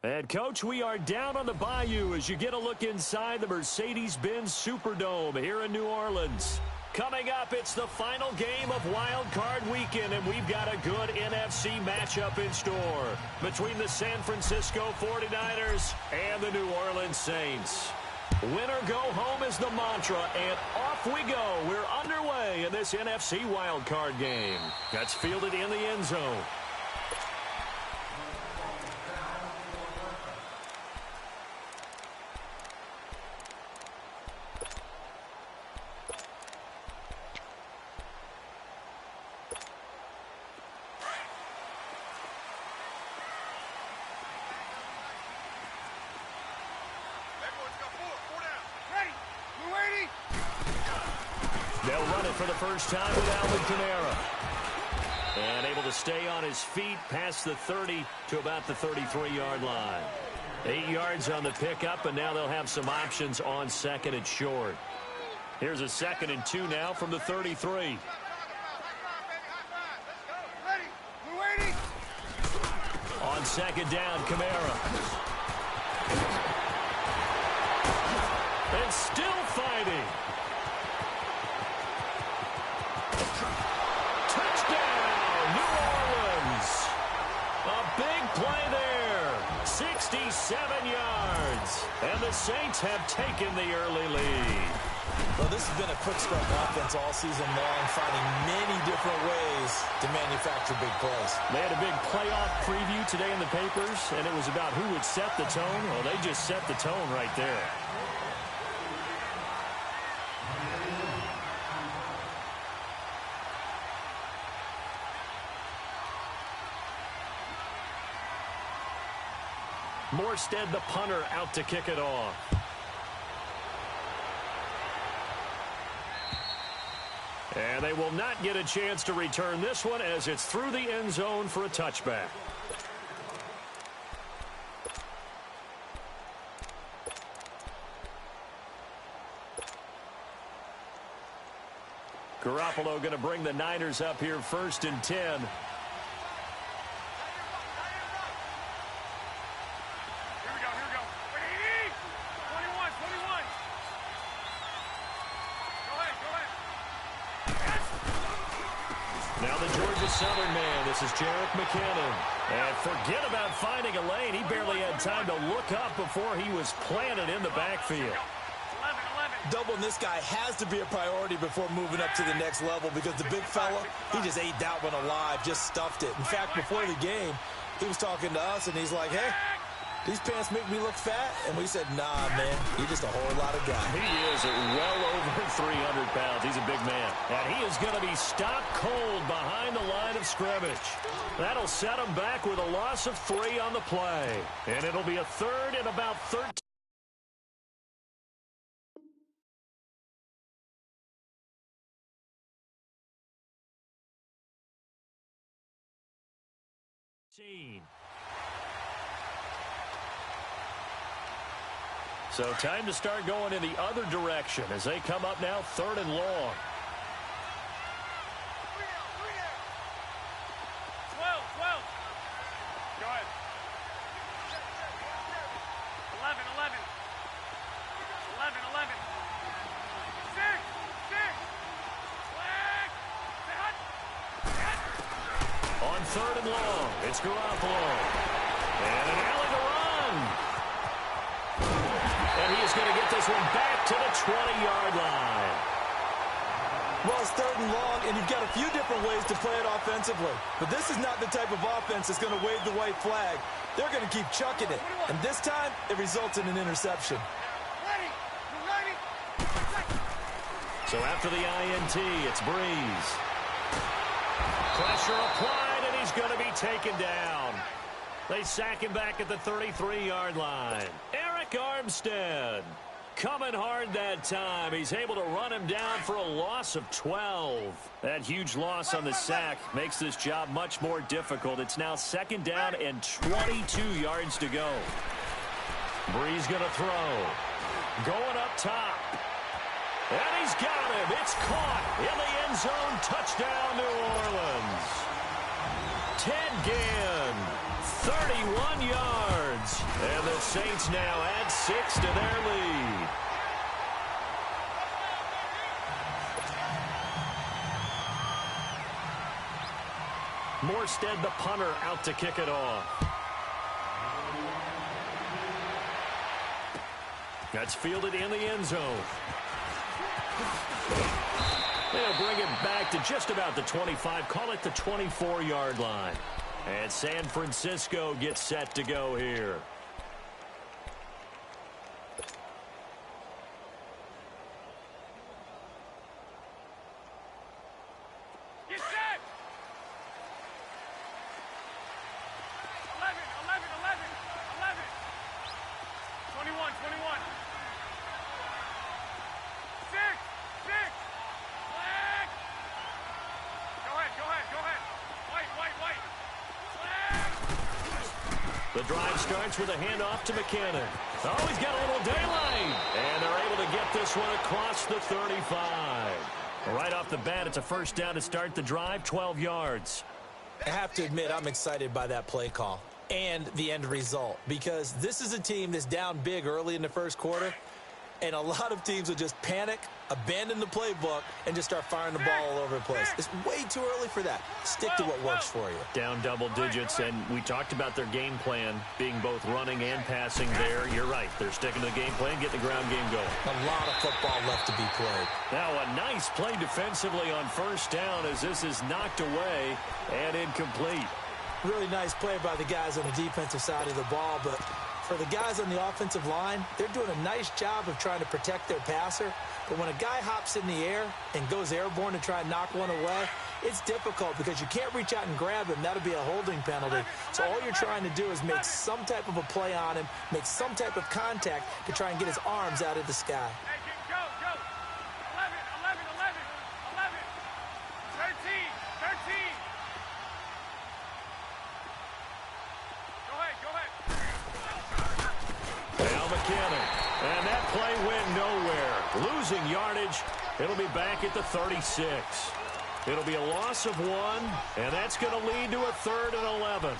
And, Coach, we are down on the Bayou as you get a look inside the Mercedes-Benz Superdome here in New Orleans. Coming up, it's the final game of Wild Card Weekend, and we've got a good NFC matchup in store between the San Francisco 49ers and the New Orleans Saints. Win or go home is the mantra, and off we go. We're underway in this NFC Wild Card game. That's fielded in the end zone. They'll run it for the first time with Alvin Kamara. And able to stay on his feet past the 30 to about the 33-yard line. 8 yards on the pickup, and now they'll have some options on second and short. Here's a 2nd and 2 now from the 33. On second down, Kamara. And still fighting. Play there, 67 yards, and the Saints have taken the early lead. Well, this has been a quick-start offense all season long, finding many different ways to manufacture big plays. They had a big playoff preview today in the papers, and it was about who would set the tone. Well, they just set the tone right there. Morstead, the punter, out to kick it off. And they will not get a chance to return this one as it's through the end zone for a touchback. Garoppolo going to bring the Niners up here 1st and 10. Now the Georgia Southern man, this is Jerick McKinnon. And forget about finding a lane. He barely had time to look up before he was planted in the backfield. Doubling this guy has to be a priority before moving up to the next level because the big fella, he just ate that one alive, just stuffed it. In fact, before the game, he was talking to us, and he's like, hey, these pants make me look fat? And we said, nah, man, you're just a whole lot of guy. He is well over 300 pounds. He's a big man. And he is going to be stopped cold behind the line of scrimmage. That'll set him back with a loss of 3 on the play. And it'll be a 3rd and about 13. So time to start going in the other direction as they come up now 3rd and long. 12. Go ahead. 11. 6. On 3rd and long, it's Garoppolo. And an alley to run. And he is going to get this one back to the 20-yard line. Well, it's 3rd and long, and you've got a few different ways to play it offensively. But this is not the type of offense that's going to wave the white flag. They're going to keep chucking it. And this time, it results in an interception. So after the INT, it's Breeze. Pressure applied, and he's going to be taken down. They sack him back at the 33-yard line. Eric Armstead coming hard that time. He's able to run him down for a loss of 12. That huge loss on the sack makes this job much more difficult. It's now 2nd down and 22 yards to go. Breeze going to throw. Going up top. And he's got him. It's caught in the end zone. Touchdown, New Orleans. Ted Ginn, 31 yards. yards. And the Saints now add 6 to their lead. Morstead, the punter, out to kick it off. That's fielded in the end zone. They'll bring it back to just about the 25. Call it the 24-yard line. And San Francisco gets set to go here. Get set! 11, 21, 21. 6, 6. Flag! Go ahead. White. Flag! The drive starts with a handoff to McKinnon. Oh, he's got a little daylight. And they're able to get this one across the 35. Right off the bat, it's a first down to start the drive, 12 yards. I have to admit, I'm excited by that play call and the end result, because this is a team that's down big early in the first quarter, and a lot of teams will just panic, abandon the playbook, and just start firing the ball all over the place. It's way too early for that. Stick to what works for you. Down double digits, and we talked about their game plan being both running and passing there. You're right. They're sticking to the game plan, getting the ground game going. A lot of football left to be played. Now a nice play defensively on first down as this is knocked away and incomplete. Really nice play by the guys on the defensive side of the ball, but for the guys on the offensive line, they're doing a nice job of trying to protect their passer. But when a guy hops in the air and goes airborne to try and knock one away, it's difficult because you can't reach out and grab him. That'll be a holding penalty. So all you're trying to do is make some type of a play on him, make some type of contact to try and get his arms out of the sky. Hey, go. 11. 13. Go ahead. Now McKinnon. And that play went nowhere. Losing yardage. It'll be back at the 36. It'll be a loss of 1, and that's going to lead to a 3rd and 11.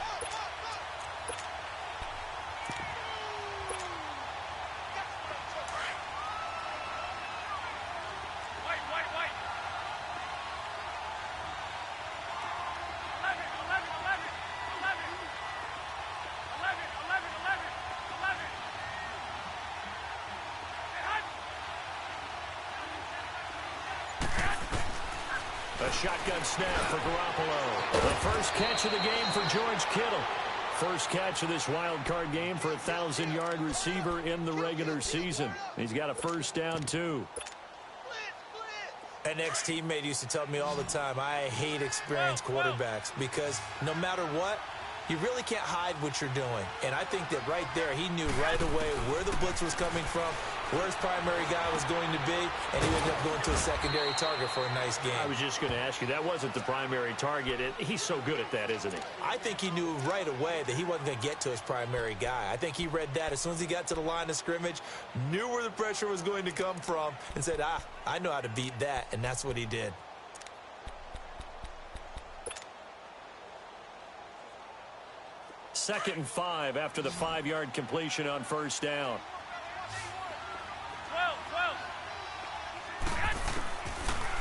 White. 11. A shotgun snap for Garoppolo. The first catch of the game for George Kittle. First catch of this wild card game for a 1,000-yard receiver in the regular season. He's got a first down, too. An ex-teammate used to tell me all the time, I hate experienced quarterbacks because no matter what, you really can't hide what you're doing. And I think that right there, he knew right away where the blitz was coming from, where his primary guy was going to be, and he ended up going to a secondary target for a nice game. I was just going to ask you, that wasn't the primary target. He's so good at that, isn't he? I think he knew right away that he wasn't going to get to his primary guy. I think he read that as soon as he got to the line of scrimmage, knew where the pressure was going to come from, and said, I know how to beat that, and that's what he did. Second and 5 after the 5-yard completion on first down. 12.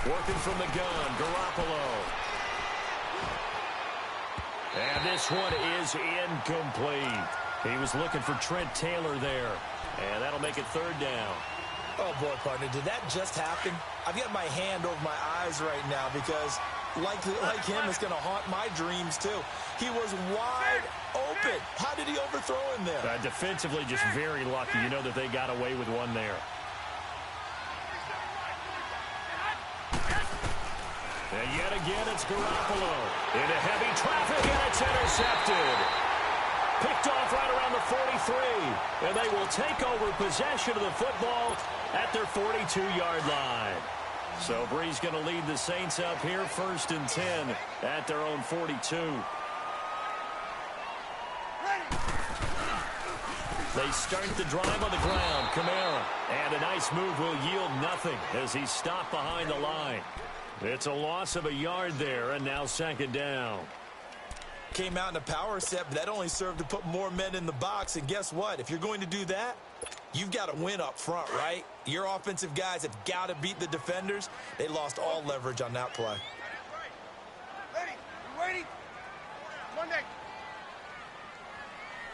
Working from the gun, Garoppolo. And this one is incomplete. He was looking for Trent Taylor there. And that'll make it 3rd down. Oh, boy, partner, did that just happen? I've got my hand over my eyes right now because, like him, it's going to haunt my dreams, too. He was wide open. How did he overthrow him there? Defensively, just very lucky. You know that they got away with one there. And yet again, it's Garoppolo. Into heavy traffic, and it's intercepted. Picked off right around the 43. And they will take over possession of the football at their 42-yard line. So Bree's going to lead the Saints up here, 1st and 10 at their own 42. They start the drive on the ground. Kamara. And a nice move will yield nothing as he's stopped behind the line. It's a loss of a yard there, and now 2nd down. came out in a power set, but that only served to put more men in the box. And guess what? If you're going to do that, you've got to win up front, right? Your offensive guys have got to beat the defenders. They lost all leverage on that play. Ready? You waiting? Monday.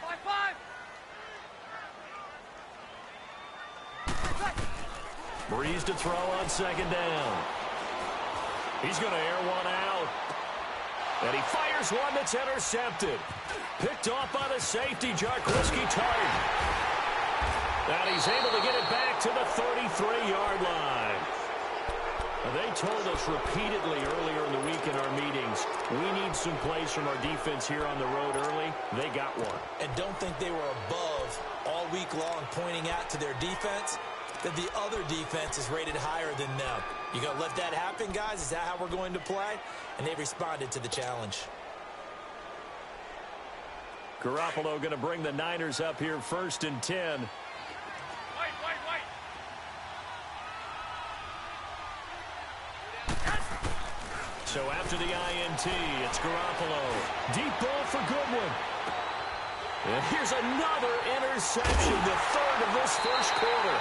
5-5. Breeze to throw on second down. He's going to air one out. And he fires one that's intercepted. Picked off by the safety, Jarkowski Tart. And he's able to get it back to the 33-yard line. They told us repeatedly earlier in the week in our meetings, we need some plays from our defense here on the road early. They got one. And don't think they were above all week long pointing out to their defense that the other defense is rated higher than them. You going to let that happen, guys? Is that how we're going to play? And they responded to the challenge. Garoppolo going to bring the Niners up here 1st and 10. Wait. So after the INT, it's Garoppolo. Deep ball for Goodwin. And here's another interception, the third of this first quarter.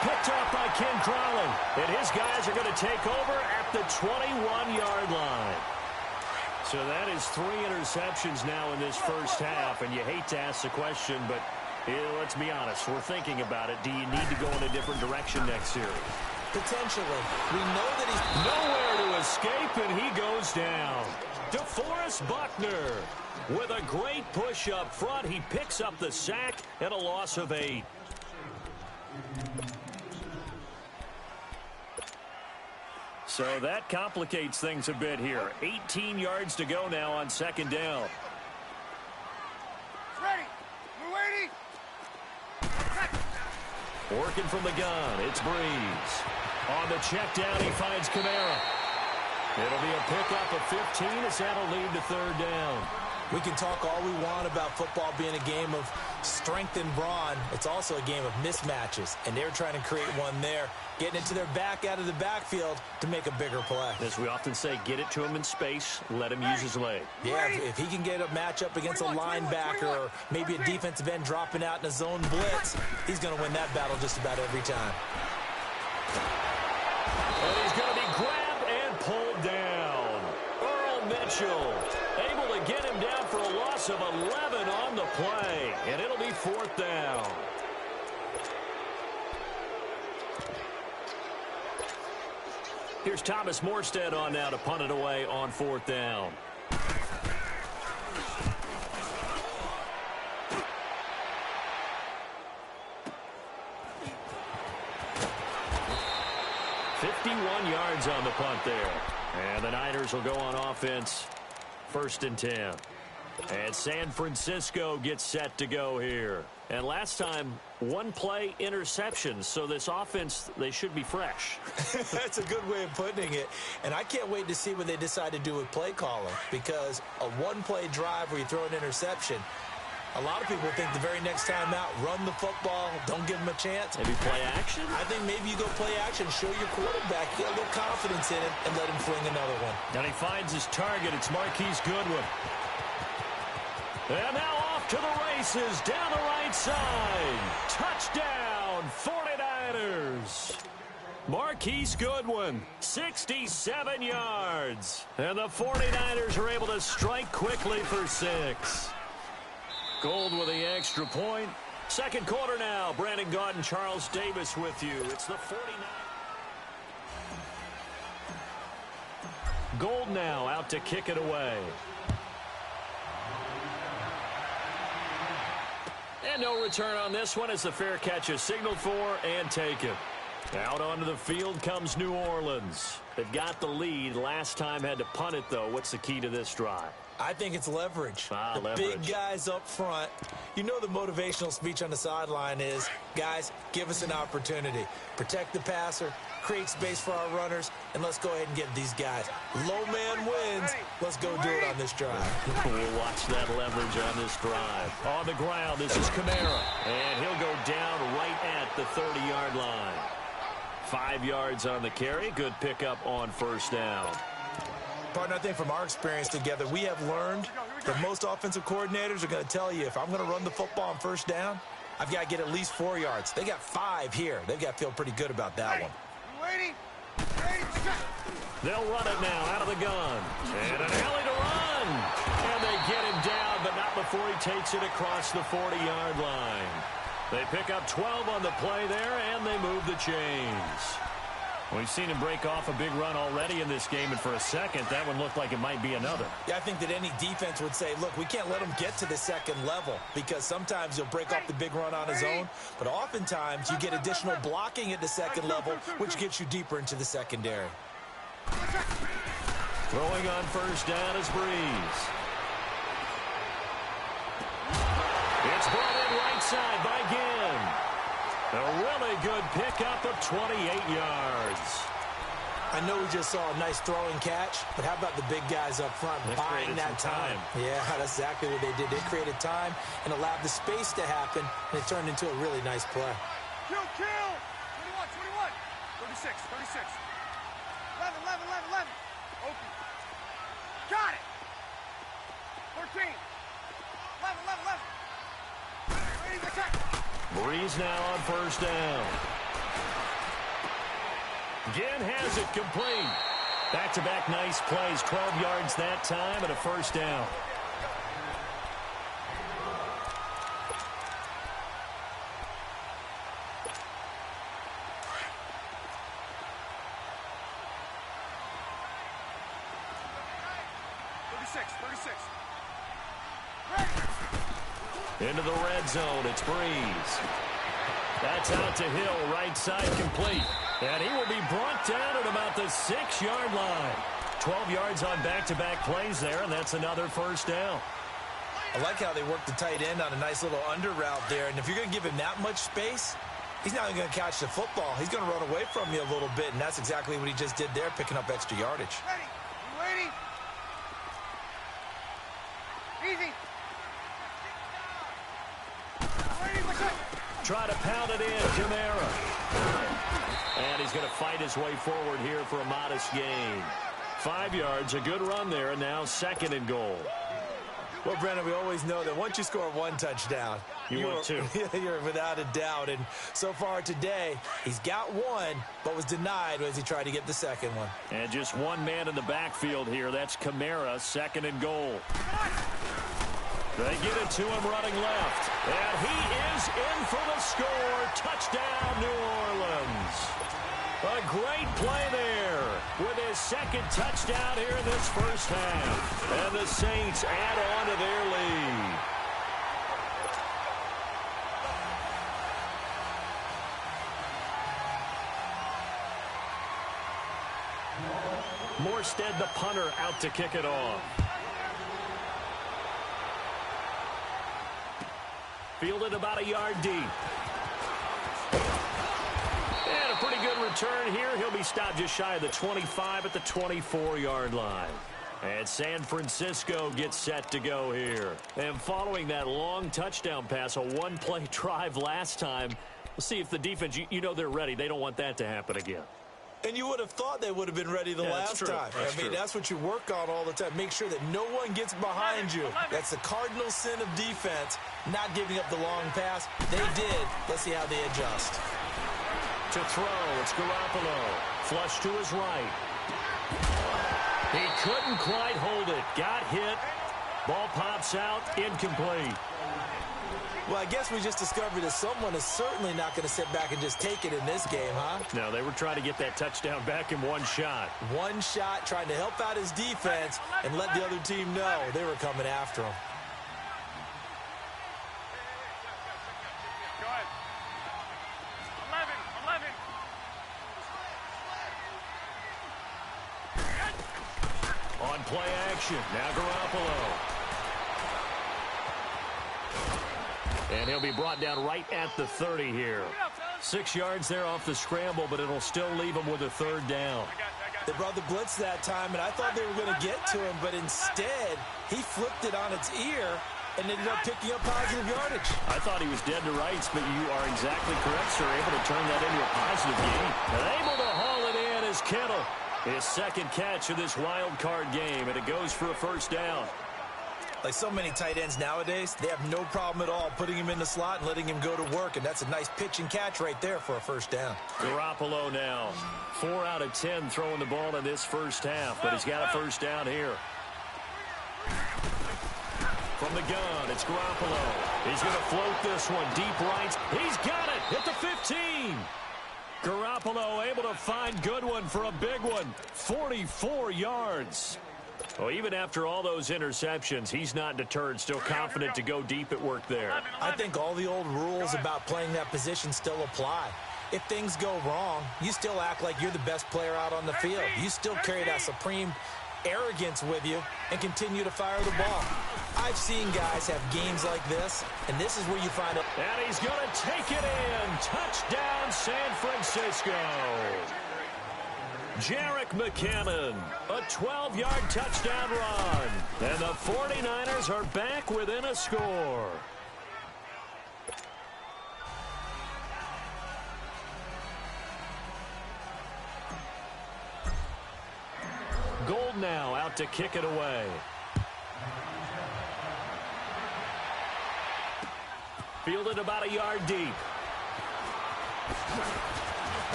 Picked off by Ken Crowley. And his guys are going to take over at the 21-yard line. So that is 3 interceptions now in this first half. And you hate to ask the question, but let's be honest. We're thinking about it. Do you need to go in a different direction next series? Potentially. We know that he's nowhere to escape, and he goes down. DeForest Buckner with a great push up front. He picks up the sack and a loss of 8. So that complicates things a bit here. 18 yards to go now on second down. Ready. We're waiting. Working from the gun, it's Breeze. On the check down, he finds Kamara. It'll be a pickup of 15 as that'll lead to third down. We can talk all we want about football being a game of strength and brawn. It's also a game of mismatches, and they're trying to create one there, getting it to their back out of the backfield to make a bigger play. As we often say, get it to him in space, let him use his leg. Yeah, if he can get a matchup against a linebacker or maybe a defensive end dropping out in a zone blitz, he's going to win that battle just about every time. And he's going to be grabbed and pulled down. Earl Mitchell able to get him down for a loss of 11 on the play, and it'll be fourth down. Here's Thomas Morstead on now to punt it away on fourth down. Yards on the punt there. And the Niners will go on offense 1st and 10. And San Francisco gets set to go here. And last time, 1 play interception. So this offense, they should be fresh. That's a good way of putting it. And I can't wait to see what they decide to do with play calling. Because a 1-play drive where you throw an interception, a lot of people think the very next time out, run the football, don't give them a chance. Maybe play action? I think maybe you go play action, show your quarterback, get a little confidence in it, and let him fling another one. And he finds his target. It's Marquise Goodwin. And now off to the races down the right side. Touchdown, 49ers. Marquise Goodwin, 67 yards. And the 49ers are able to strike quickly for 6. Gold with the extra point. Second quarter now. Brandon Gaudin and Charles Davis with you. It's the 49ers. Gold now out to kick it away. And no return on this one as the fair catch is signaled for and taken. Out onto the field comes New Orleans. They've got the lead. Last time had to punt it, though. What's the key to this drive? I think it's leverage. The leverage. Big guys up front. You know the motivational speech on the sideline is, guys, give us an opportunity. Protect the passer, create space for our runners, and let's go ahead and get these guys. Low man wins. Let's go do it on this drive. We'll watch that leverage on this drive. On the ground, this is Kamara. And he'll go down right at the 30-yard line. 5 yards on the carry. Good pickup on first down. Partner, I think from our experience together, we have learned that most offensive coordinators are going to tell you, if I'm going to run the football on first down, I've got to get at least 4 yards. They got 5 here. They've got to feel pretty good about that one. They'll run it now out of the gun. And an alley to run. And they get him down, but not before he takes it across the 40-yard line. They pick up 12 on the play there, and they move the chains. We've seen him break off a big run already in this game, and for a second, that one looked like it might be another. Yeah, I think that any defense would say, look, we can't let him get to the second level, because sometimes he'll break off the big run on his own, but oftentimes you get additional blocking at the second level, which gets you deeper into the secondary. Throwing on first down is Breeze. It's brought in right side by Ginn. A really good pickup of 28 yards. I know we just saw a nice throwing catch, but how about the big guys up front buying that time? Yeah, that's exactly what they did. They created time and allowed the space to happen, and it turned into a really nice play. Kill! 21, 36. 11. Open. Got it! 13. 11. Ready to cut. Breeze now on first down. Ginn has it complete. Back-to-back nice plays. 12 yards that time and a first down. Into the red zone, it's Breeze. That's out to Hill, right side complete. And he will be brought down at about the 6-yard line. 12 yards on back-to-back plays there, and that's another first down. I like how they work the tight end on a nice little under route there. And if you're going to give him that much space, he's not even going to catch the football. He's going to run away from you a little bit, and that's exactly what he just did there, picking up extra yardage. Ready? Easy. Try to pound it in, Kamara. And he's going to fight his way forward here for a modest gain. 5 yards, a good run there, and now 2nd and goal. Well, Brennan, we always know that once you score 1 touchdown, you're 2. You're without a doubt. And so far today, he's got 1, but was denied as he tried to get the 2nd one. And just 1 man in the backfield here. That's Kamara, 2nd and goal. They get it to him running left. And he is in for the score. Touchdown, New Orleans. A great play there with his 2nd touchdown here in this first half. And the Saints add on to their lead. Morstead, the punter, out to kick it off. Fielded about a yard deep. And a pretty good return here. He'll be stopped just shy of the 25 at the 24-yard line. And San Francisco gets set to go here. And following that long touchdown pass, a 1-play drive last time, we'll see if the defense, you know they're ready. They don't want that to happen again. And you would have thought they would have been ready the last time. That's what you work on all the time. Make sure that no one gets behind you. That's the cardinal sin of defense, not giving up the long pass. They did. Let's see how they adjust. To throw, it's Garoppolo. Flush to his right. He couldn't quite hold it. Got hit. Ball pops out. Incomplete. Well, I guess we just discovered that someone is certainly not going to sit back and just take it in this game, huh? No, they were trying to get that touchdown back in 1 shot. 1 shot, trying to help out his defense and let the other team know they were coming after him. Go ahead. 11. On play action, now Garoppolo. And he'll be brought down right at the 30 here. 6 yards there off the scramble, but it'll still leave him with a 3rd down. They brought the blitz that time, and I thought they were going to get to him, but instead, he flipped it on its ear and ended up picking up positive yardage. I thought he was dead to rights, but you are exactly correct, sir. Able to turn that into a positive gain. And able to haul it in is Kittle. His second catch of this wild card game, and it goes for a first down. Like so many tight ends nowadays, they have no problem at all putting him in the slot and letting him go to work, and that's a nice pitch and catch right there for a first down. Garoppolo now, 4 out of 10 throwing the ball in this first half, but he's got a first down here. From the gun, it's Garoppolo. He's going to float this one deep right. He's got it at the 15. Garoppolo able to find Goodwin for a big one, 44 yards. Well, even after all those interceptions, he's not deterred, still confident to go deep at work there. I think all the old rules about playing that position still apply. If things go wrong, you still act like you're the best player out on the field. You still carry that supreme arrogance with you and continue to fire the ball. I've seen guys have games like this, and this is where you find out. And he's going to take it in. Touchdown, San Francisco. Jerick McKinnon, a 12-yard touchdown run. And the 49ers are back within a score. Gold now out to kick it away. Fielded about a yard deep.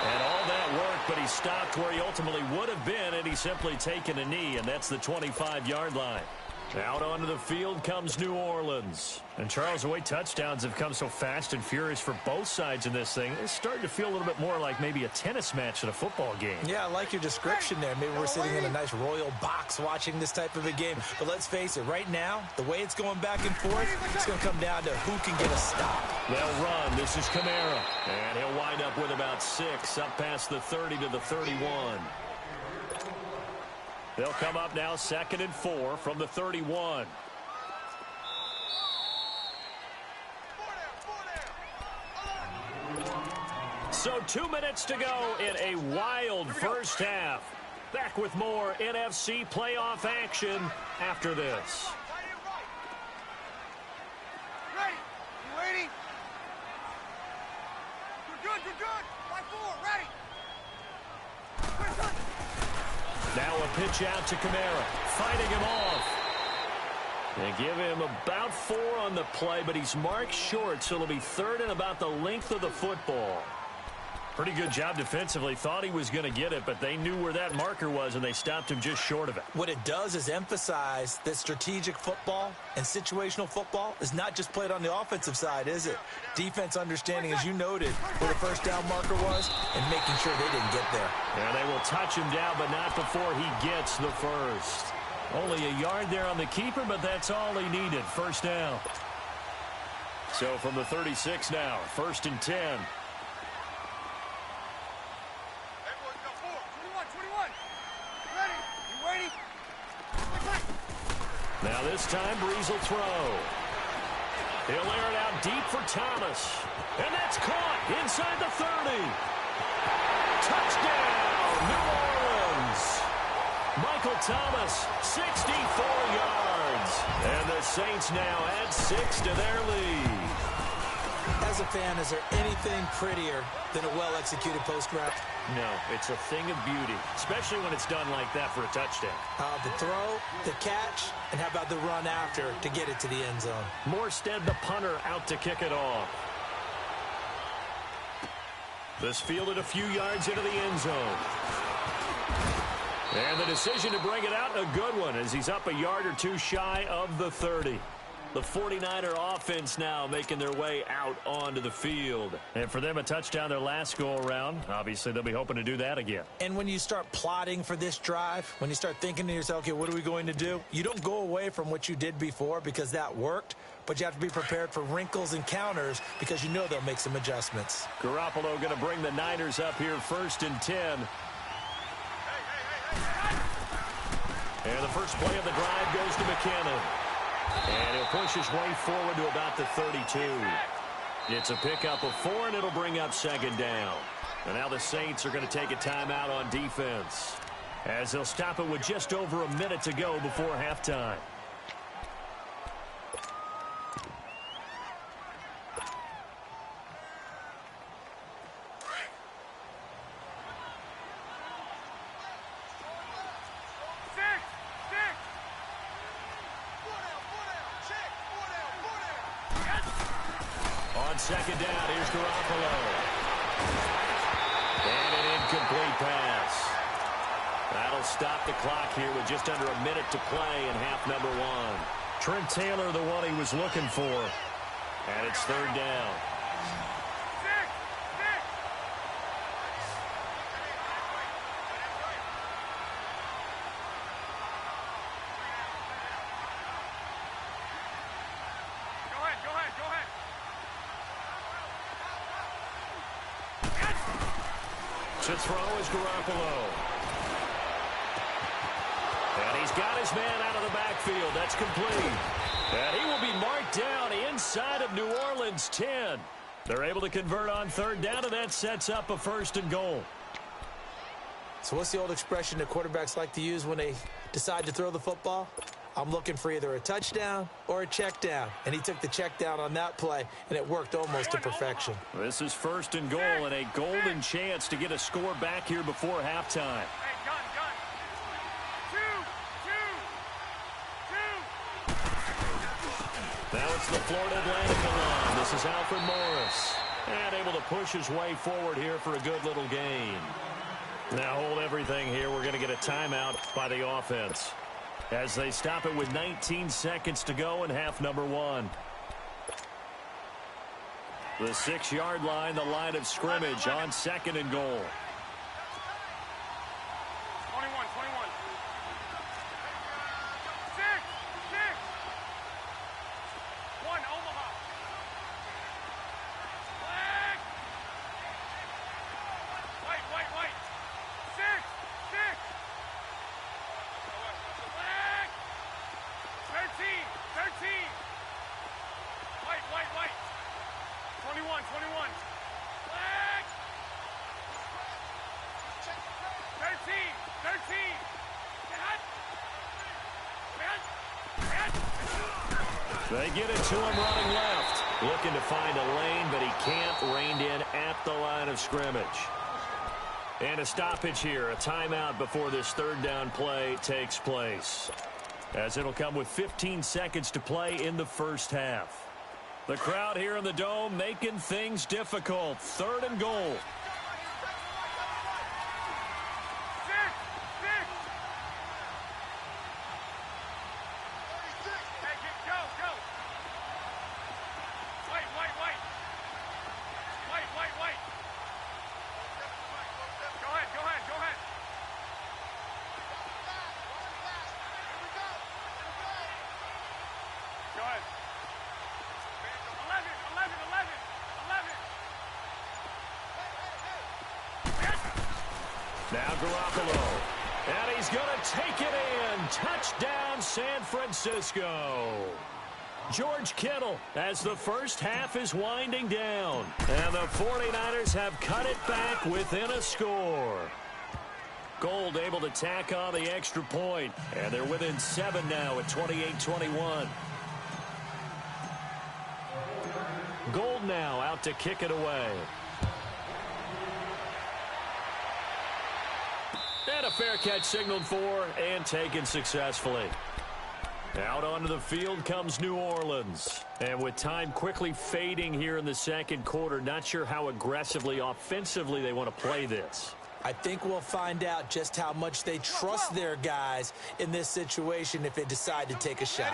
And all that work, but he stopped where he ultimately would have been, and he's simply taken a knee, and that's the 25-yard line. Out onto the field comes New Orleans. And, Charles, the way touchdowns have come so fast and furious for both sides in this thing, it's starting to feel a little bit more like maybe a tennis match at a football game. Yeah, I like your description there. Maybe we're sitting in a nice royal box watching this type of a game. But let's face it, right now, the way it's going back and forth, it's going to come down to who can get a stop. They'll run. This is Kamara. And he'll wind up with about 6 up past the 30 to the 31. They'll come up now 2nd and 4 from the 31. So 2 minutes to go in a wild first half. Back with more NFC playoff action after this. Ready? You waiting? You're good, you're good. 5-4, ready. We're good. Now a pitch out to Kamara, fighting him off. They give him about 4 on the play, but he's marked short, so it'll be 3rd and about the length of the football. Pretty good job defensively. Thought he was going to get it, but they knew where that marker was, and they stopped him just short of it. What it does is emphasize that strategic football and situational football is not just played on the offensive side, is it? Defense understanding, as you noted, where the first down marker was and making sure they didn't get there. And they will touch him down, but not before he gets the first. Only a yard there on the keeper, but that's all he needed. First down. So from the 36 now, 1st and 10. Now this time, Breeze will throw. He'll air it out deep for Thomas. And that's caught inside the 30. Touchdown, New Orleans. Michael Thomas, 64 yards. And the Saints now add 6 to their lead. As a fan, is there anything prettier than a well-executed post-route? No, it's a thing of beauty, especially when it's done like that for a touchdown. The throw, the catch, and how about the run after to get it to the end zone? Morstead, the punter, out to kick it off. This fielded a few yards into the end zone. And the decision to bring it out, a good one, as he's up a yard or 2 shy of the 30. The 49er offense now making their way out onto the field. And for them, a touchdown their last go-around. Obviously, they'll be hoping to do that again. And when you start plotting for this drive, when you start thinking to yourself, okay, what are we going to do? You don't go away from what you did before because that worked, but you have to be prepared for wrinkles and counters because you know they'll make some adjustments. Garoppolo going to bring the Niners up here 1st and 10. And the first play of the drive goes to McKinnon. And he'll push his way forward to about the 32. It's a pickup of 4, and it'll bring up 2nd down. And now the Saints are going to take a timeout on defense, as they'll stop it with just over a minute to go before halftime. on second down. Here's Garoppolo. And an incomplete pass. That'll stop the clock here with just under a minute to play in half number one. Trent Taylor, the one he was looking for. And it's third down. To throw is Garoppolo. And he's got his man out of the backfield. That's complete. And he will be marked down inside of New Orleans' 10. They're able to convert on third down, and that sets up a first and goal. So what's the old expression that quarterbacks like to use when they decide to throw the football? I'm looking for either a touchdown or a check down. And he took the check down on that play, and it worked almost to perfection. This is first and goal, and a golden chance to get a score back here before halftime. Now it's the Florida Atlantic line. This is Alfred Morris. And able to push his way forward here for a good little gain. Now hold everything here. We're going to get a timeout by the offense, as they stop it with 19 seconds to go in half number one. The 6-yard line, the line of scrimmage on second and goal. 21. 6. 1, Omaha. Flag. White. 6. Flag. 13. White. 21. Flag. 13. They get it to him running left. Looking to find a lane, but he can't. Reined in at the line of scrimmage. And a stoppage here, a timeout before this third down play takes place, as it'll come with 15 seconds to play in the first half. The crowd here in the Dome making things difficult. Third and goal. Now Garoppolo. And he's going to take it in. Touchdown, San Francisco. George Kittle as the first half is winding down. And the 49ers have cut it back within a score. Gold able to tack on the extra point. And they're within 7 now at 28-21. Gold now out to kick it away. And a fair catch signaled for and taken successfully. Out onto the field comes New Orleans. And with time quickly fading here in the second quarter, not sure how aggressively, offensively they want to play this. I think we'll find out just how much they trust their guys in this situation if they decide to take a shot.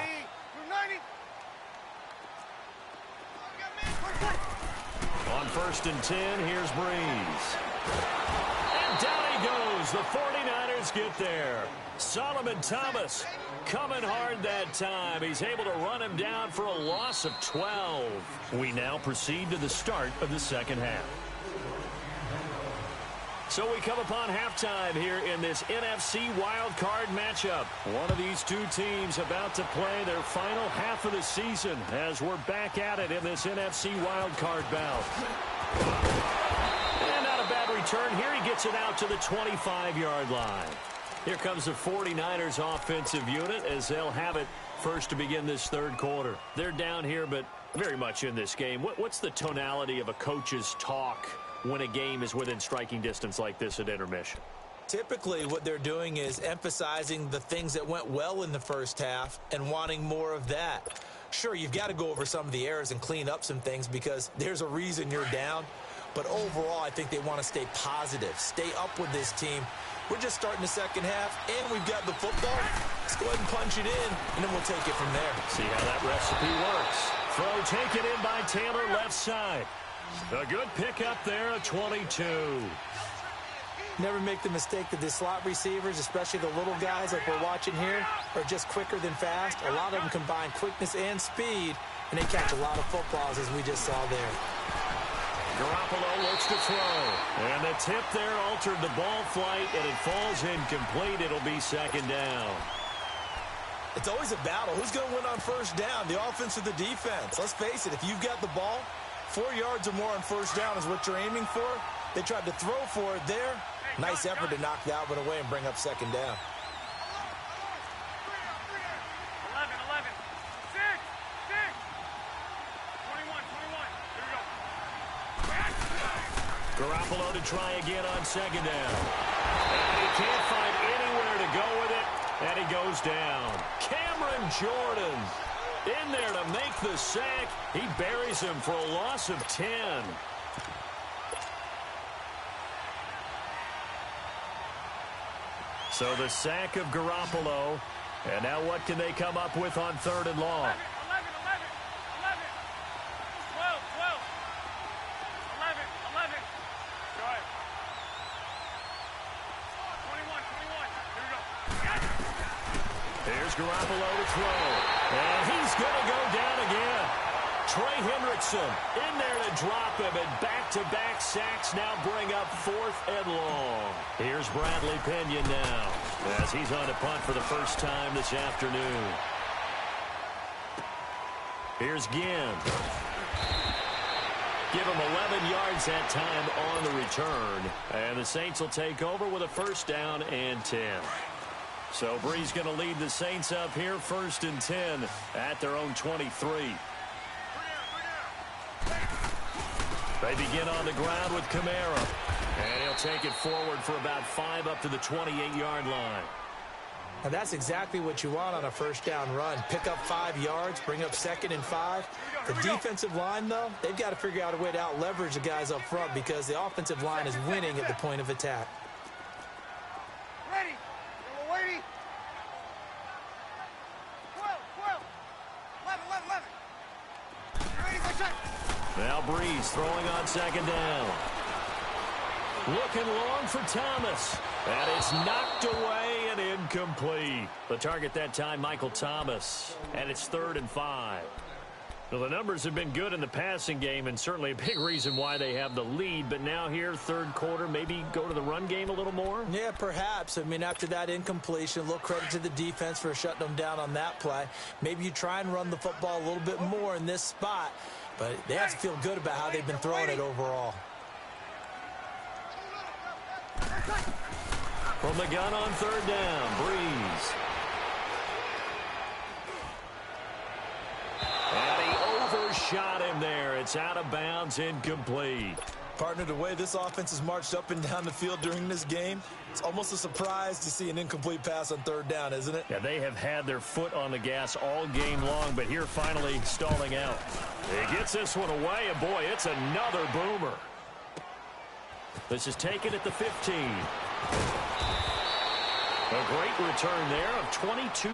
On 1st and 10, here's Breeze. And down he goes. The 49ers get there. Solomon Thomas coming hard that time. He's able to run him down for a loss of 12. We now proceed to the start of the second half. So we come upon halftime here in this NFC wildcard matchup. One of these two teams about to play their final half of the season as we're back at it in this NFC wildcard bout. And not a bad return here. He gets it out to the 25-yard line. Here comes the 49ers offensive unit as they'll have it first to begin this third quarter. They're down here, but very much in this game. What's the tonality of a coach's talk when a game is within striking distance like this at intermission? Typically, what they're doing is emphasizing the things that went well in the first half and wanting more of that. Sure, you've got to go over some of the errors and clean up some things because there's a reason you're down. But overall, I think they want to stay positive, stay up with this team. We're just starting the second half, and we've got the football. Let's go ahead and punch it in, and then we'll take it from there. See how that recipe works. Throw taken in by Taylor, left side. A good pickup there, a 22. Never make the mistake that the slot receivers, especially the little guys like we're watching here, are just quicker than fast. A lot of them combine quickness and speed, and they catch a lot of footballs, as we just saw there. Garoppolo looks to throw. And the tip there altered the ball flight, and it falls incomplete. It'll be second down. It's always a battle. Who's going to win on first down, the offense or the defense? Let's face it, if you've got the ball, 4 yards or more on first down is what you're aiming for. They tried to throw for it there. Nice effort to knock that one away and bring up second down. 11, 11, 6, 6, 21, 21. Here we go. Garoppolo to try again on second down. And he can't find anywhere to go with it, and he goes down. Cameron Jordan in there to make the sack. He buries him for a loss of 10. So the sack of Garoppolo. And now what can they come up with on third and long? 11, 11, 11, 12, 12, 11, 11. Go ahead. 21, 21. Here we go. Here's Garoppolo to throw. And he's going to go down again. Trey Hendrickson in there to drop him, and back-to-back sacks now bring up fourth and long. Here's Bradley Pinion now as he's on a punt for the first time this afternoon. Here's Ginn. Give him 11 yards that time on the return. And the Saints will take over with a first down and 10. So Bree's going to lead the Saints up here, first and 10 at their own 23. They begin on the ground with Kamara. And he'll take it forward for about 5 up to the 28-yard line. And that's exactly what you want on a first down run. Pick up 5 yards, bring up second and 5. The defensive line, though, they've got to figure out a way to out-leverage the guys up front because the offensive line is winning at the point of attack. Ready. We're waiting. 12, 12, 11, 11, 11. Ready for shot. Now Breeze throwing on second down. Looking long for Thomas. And it's knocked away and incomplete. The target that time, Michael Thomas. And it's 3rd and 5. Well, the numbers have been good in the passing game and certainly a big reason why they have the lead. But now here, third quarter, maybe go to the run game a little more? Yeah, perhaps. I mean, after that incompletion, a little credit to the defense for shutting them down on that play. Maybe you try and run the football a little bit more in this spot. But they have to feel good about how they've been throwing it overall. From the gun on third down, Breeze. And he overshot him there. It's out of bounds, incomplete. Partner, the way this offense has marched up and down the field during this game, it's almost a surprise to see an incomplete pass on third down, isn't it? Yeah, they have had their foot on the gas all game long, but here finally stalling out. He gets this one away, and boy, it's another boomer. This is taken at the 15. A great return there of 22.